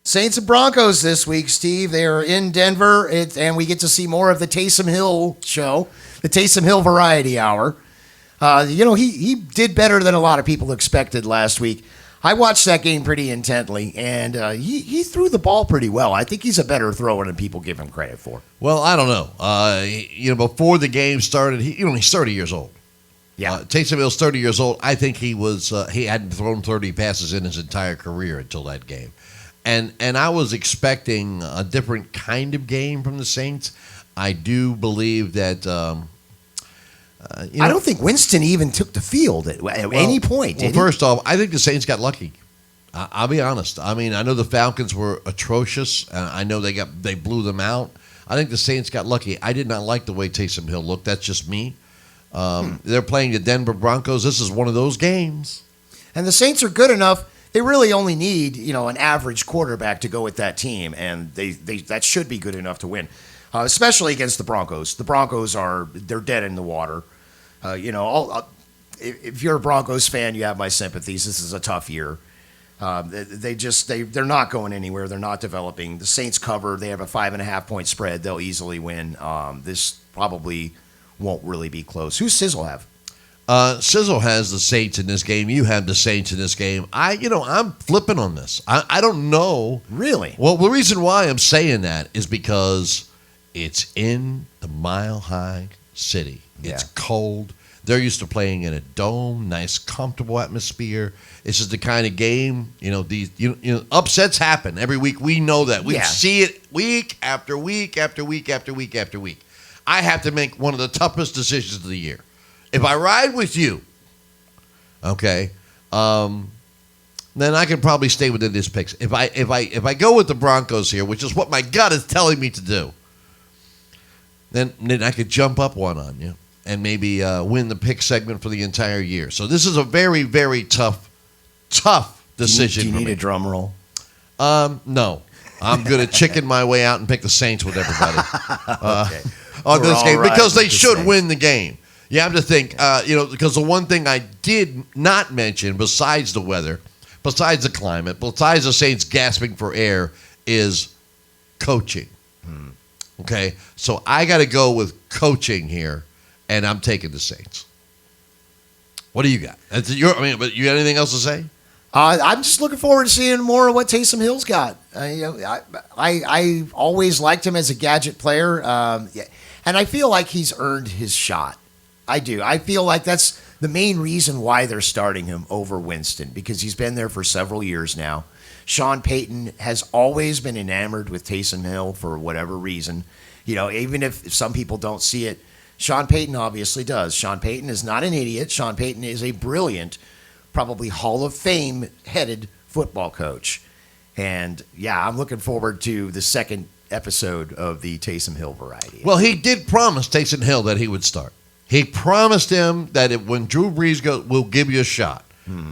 Saints and Broncos this week, Steve. They are in Denver, and we get to see more of the Taysom Hill show, the Taysom Hill Variety Hour. He did better than a lot of people expected last week. I watched that game pretty intently, and he threw the ball pretty well. I think he's a better thrower than people give him credit for. Well, I don't know. Before the game started, he's 30 years old. Yeah, Taysom Hill's 30 years old. I think he hadn't thrown 30 passes in his entire career until that game, and I was expecting a different kind of game from the Saints. I do believe that. I don't think Winston even took the field at any point. First off, I think the Saints got lucky. I'll be honest. I mean, I know the Falcons were atrocious. I know they blew them out. I think the Saints got lucky. I did not like the way Taysom Hill looked. That's just me. They're playing the Denver Broncos. This is one of those games. And the Saints are good enough. They really only need an average quarterback to go with that team, and that should be good enough to win. Especially against the Broncos. The Broncos they're dead in the water. If you're a Broncos fan, you have my sympathies. This is a tough year. They're not going anywhere. They're not developing. The Saints cover. They have a 5.5-point spread. They'll easily win. This probably won't really be close. Who's Sizzle have? Sizzle has the Saints in this game. You have the Saints in this game. I'm flipping on this. I don't know. Really? Well, the reason why I'm saying that is because it's in the Mile High City. It's cold. They're used to playing in a dome, nice, comfortable atmosphere. This is the kind of game, these upsets happen every week. We know that. We see it week after week after week after week after week. I have to make one of the toughest decisions of the year. If I ride with you, okay, then I can probably stay within these picks. If I go with the Broncos here, which is what my gut is telling me to do, then I could jump up one on you and maybe win the pick segment for the entire year. So this is a very, very tough decision. Do you need a drum roll? No. I'm going to chicken my way out and pick the Saints with everybody on this game because they should win the game. You have to think, because the one thing I did not mention besides the weather, besides the climate, besides the Saints gasping for air is coaching. Okay, so I got to go with coaching here, and I'm taking the Saints. What do you got? But you got anything else to say? I'm just looking forward to seeing more of what Taysom Hill's got. I always liked him as a gadget player, and I feel like he's earned his shot. I do. I feel like that's the main reason why they're starting him over Winston, because he's been there for several years now. Sean Payton has always been enamored with Taysom Hill for whatever reason. Even if some people don't see it, Sean Payton obviously does. Sean Payton is not an idiot. Sean Payton is a brilliant, probably Hall of Fame-headed football coach. And, I'm looking forward to the second episode of the Taysom Hill Variety. Well, he did promise Taysom Hill that he would start. He promised him that when Drew Brees goes, we'll give you a shot.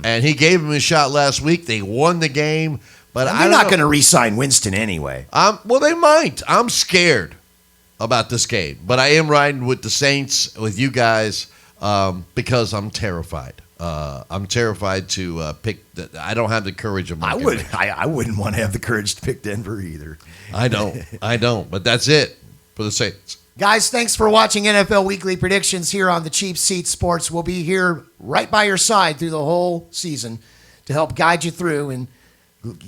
And he gave him a shot last week. They won the game. But they're not going to re-sign Winston anyway. Well, they might. I'm scared about this game. But I am riding with the Saints, with you guys, because I'm terrified. I'm terrified to pick. I don't have the courage of my I wouldn't want to have the courage to pick Denver either. I don't. But that's it for the Saints. Guys, thanks for watching NFL Weekly Predictions here on the Cheap Seat Sports. We'll be here right by your side through the whole season to help guide you through and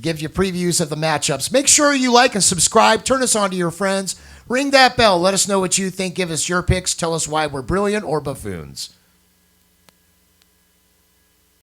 give you previews of the matchups. Make sure you like and subscribe. Turn us on to your friends. Ring that bell. Let us know what you think. Give us your picks. Tell us why we're brilliant or buffoons.